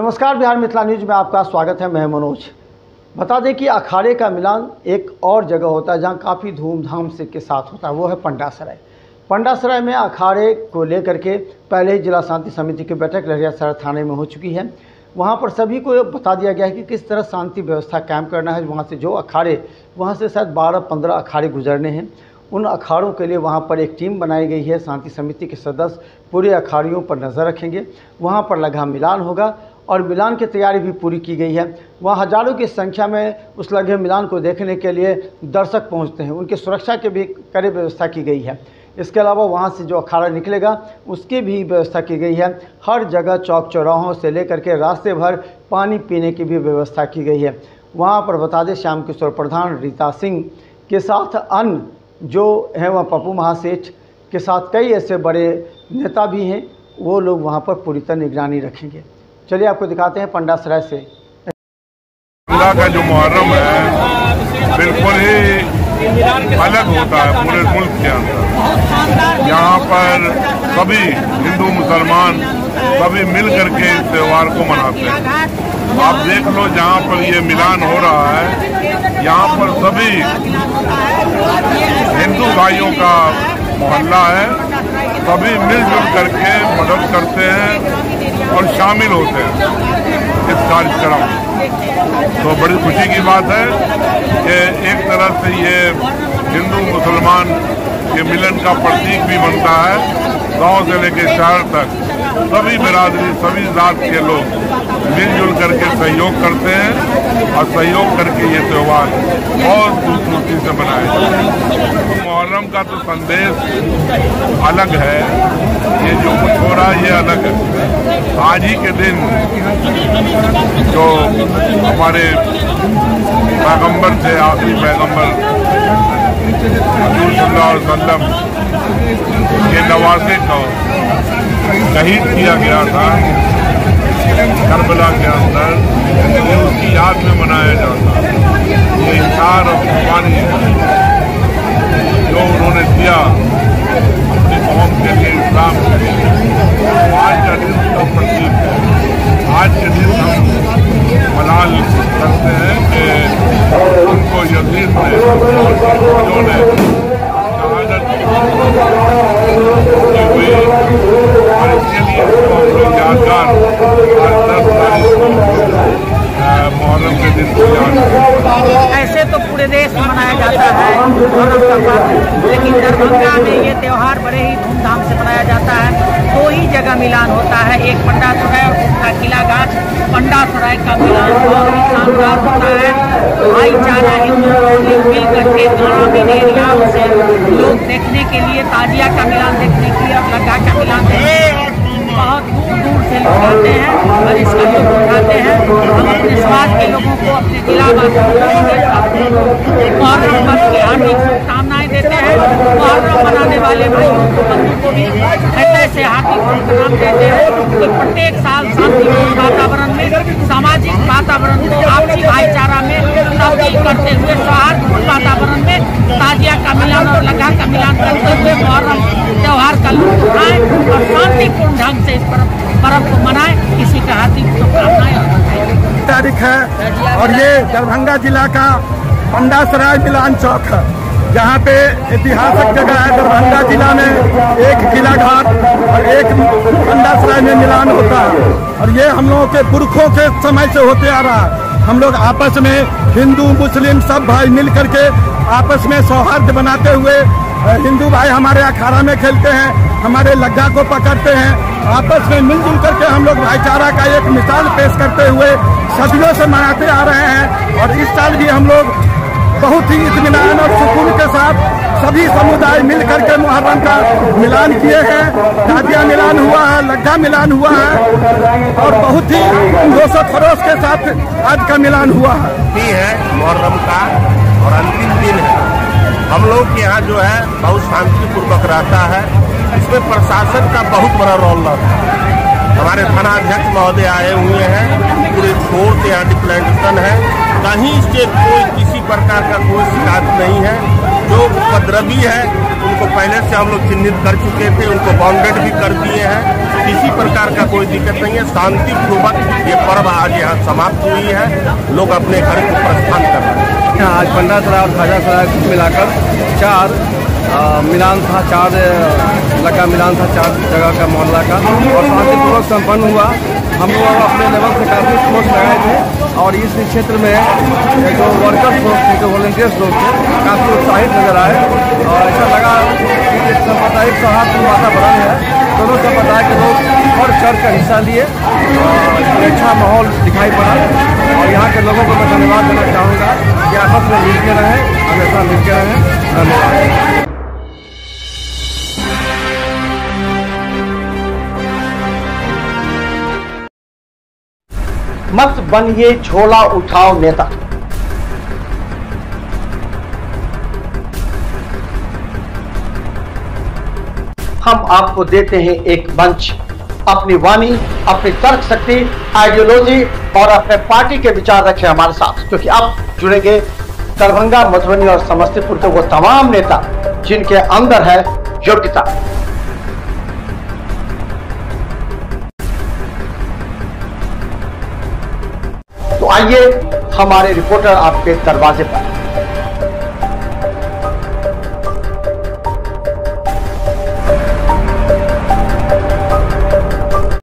नमस्कार, बिहार मिथिला न्यूज में आपका स्वागत है। मैं मनोज। बता दें कि अखाड़े का मिलान एक और जगह होता है जहां काफ़ी धूमधाम से के साथ होता है, वो है पंडासराय। पंडासराय में अखाड़े को लेकर के पहले ही जिला शांति समिति की बैठक लहरियासराय थाने में हो चुकी है। वहां पर सभी को बता दिया गया है कि किस तरह शांति व्यवस्था कायम करना है। वहां से जो अखाड़े, वहां से शायद 12-15 अखाड़े गुजरने हैं, उन अखाड़ों के लिए वहाँ पर एक टीम बनाई गई है। शांति समिति के सदस्य पूरे अखाड़ियों पर नज़र रखेंगे। वहाँ पर लगा मिलान होगा और मिलान की तैयारी भी पूरी की गई है। वहाँ हज़ारों की संख्या में उस लगे मिलान को देखने के लिए दर्शक पहुँचते हैं। उनकी सुरक्षा की भी कड़ी व्यवस्था की गई है। इसके अलावा वहाँ से जो अखाड़ा निकलेगा उसकी भी व्यवस्था की गई है। हर जगह चौक चौराहों से लेकर के रास्ते भर पानी पीने की भी व्यवस्था की गई है। वहाँ पर बता दें, श्याम किशोर प्रधान, रीता सिंह के साथ अन्य जो हैं वह पप्पू महासेठ के साथ कई ऐसे बड़े नेता भी हैं, वो लोग वहाँ पर पूरी तरह निगरानी रखेंगे। चलिए आपको दिखाते हैं पंडासराय से। अल्लाह का जो मुहर्रम है बिल्कुल ही अलग होता है पूरे मुल्क के अंदर। यहाँ पर सभी हिंदू मुसलमान सभी मिल करके इस त्यौहार को मनाते हैं। आप देख लो, जहाँ पर ये मिलान हो रहा है, यहाँ पर सभी हिंदू भाइयों का मोहल्ला है। सभी मिलजुल करके मदद करते हैं और शामिल होते हैं इस कार्यक्रम में। तो बड़ी खुशी की बात है कि एक तरह से ये हिंदू मुसलमान के मिलन का प्रतीक भी बनता है। गांव से लेकर शहर तक सभी बिरादरी, सभी जात के लोग मिलजुल करके सहयोग करते हैं और सहयोग करके ये त्यौहार बहुत खूबसूरती से मनाया जाता है। मुहर्रम का तो संदेश अलग है, ये जो कुछ हो रहा है ये अलग है। आज ही के दिन जो हमारे पैगंबर थे, आखिरी पैगंबर हज़ूर सल्लल्लाहु अलैहि वसल्लम के नवासे को शहीद किया गया था करबला के अंदर, ये उसकी याद में मनाया जाता है। ये इंसार और कुर्बानी जो उन्होंने दिया अपनी कौम के लिए, इस्लाम के लिए, आज का दिन उसका प्रतीक है। आज के दिन हम मलाल करते हैं कि उनको यजीद ने और फौजों ने शहादत की हुई, और इसके लिए हम लोग यादगार आज 10 तारीख को मुहर्रम के दिन को याद करते हैं। ऐसे तो पूरे देश में मनाया जाता है मुहर्रम का पर्व, लेकिन दरभंगा में ये त्यौहार बड़े ही धूमधाम से मनाया जाता है। 2 ही जगह मिलान होता है, एक पंडासराय और दूसरा किला घाट। पंडासराय का मिलान बहुत ही शानदार होता है। भाईचारा हिंदू मुस्लिम मिल करके ग्रामीण एरियाओं से लोग देखने के लिए, ताजिया का मिलान देखने के लिए और लग्गा का मिलान देखने के लिए बहुत दूर दूर से लोग आते हैं और इसका लुत्फ उठाते हैं। हम अपने समाज के लोगों को, अपने जिला मुहर्रम पर्व की हार्दिक शुभकामनाएं देते हैं। मुहर्रम मनाने वाले भाइयों को, बंधु को भी हृदय से हार्दिक शुभकामनाएं देते हैं कि प्रत्येक साल शांतिपूर्ण वातावरण में, सामाजिक वातावरण को आपसी भाईचारा में तब्दील करते हुए सौहार्दपूर्ण वातावरण में ताजिया का मिलान और लग्गा का मिलान करते हुए मुहर्रम त्यौहार का लुत्फ उठाएं और शांतिपूर्ण ढंग से इस पर्व को मनाएं। इसी का हार्दिक शुभकामनाएं। तारीख है और ये दरभंगा जिला का पंडासराय मिलान चौक है, जहाँ पे ऐतिहासिक जगह है। दरभंगा जिला में एक किला घाट और एक पंडासराय में मिलान होता है, और ये हम लोगों के पुरखों के समय से होते आ रहा है। हम लोग आपस में हिंदू मुस्लिम सब भाई मिल करके आपस में सौहार्द बनाते हुए, हिंदू भाई हमारे अखाड़ा में खेलते हैं, हमारे लग्गा को पकड़ते हैं, आपस में मिलजुल करके हम लोग भाईचारा का एक मिसाल पेश करते हुए सदियों से मनाते आ रहे हैं। और इस साल भी हम लोग बहुत ही इत्मीनान और सुकून के साथ सभी समुदाय मिल करके मुहर्रम का मिलान किए हैं। ताजिया मिलान हुआ है, लग्गा मिलान हुआ है और बहुत ही जोश खरोश के साथ आज का मिलान हुआ है। मुहर्रम का और अंतिम दिन है। हम लोग के यहाँ जो है बहुत शांतिपूर्वक रहता है। इसमें प्रशासन का बहुत बड़ा रोल रहता है। हमारे थाना अध्यक्ष महोदय आए हुए हैं, पूरे फोर्स यहाँ डिप्लैंटेशन है, कहीं से कोई किसी प्रकार का कोई शिकायत नहीं है। जो उपद्रवी है उनको पहले से हम लोग चिन्हित कर चुके थे, उनको बाउंडेड भी कर दिए हैं। किसी प्रकार का कोई दिक्कत नहीं है। शांतिपूर्वक ये पर्व आज यहाँ समाप्त हुई है, लोग अपने घर को प्रस्थान कर रहे हैं। आज पंडासराय और खाजासराय कुल मिलाकर 4 मिलान था, 4 लगा मिलान था 4 जगह का मोहल्ला का, और शांतिपूर्वक संपन्न हुआ। हम लोग अपने लेवल से काफ़ी फोर्स लगाए थे और इस क्षेत्र में जो वर्कर्स लोग थे, जो वॉलंटियर्स लोग थे, काफ़ी उत्साहित नजर आए और ऐसा लगा कि एक सांप्रदायिक सौहार्द वातावरण है। दोनों संप्रदाय के लोग बढ़ चढ़ कर हिस्सा लिए और अच्छा माहौल दिखाई पड़ा। और यहाँ के लोगों को मैं धन्यवाद देना चाहूँगा कि आपस में मिलकर रहें, हमेशा मिलकर रहें। धन्यवाद। मत बनिए झोला उठाओ नेता। हम आपको देते हैं एक मंच, अपनी वाणी, अपनी तर्क शक्ति, आइडियोलॉजी और अपने पार्टी के विचार रखें हमारे साथ, क्योंकि आप जुड़ेंगे दरभंगा, मधुबनी और समस्तीपुर के वो तमाम नेता जिनके अंदर है योग्यता। तो आइए हमारे रिपोर्टर आपके दरवाजे पर।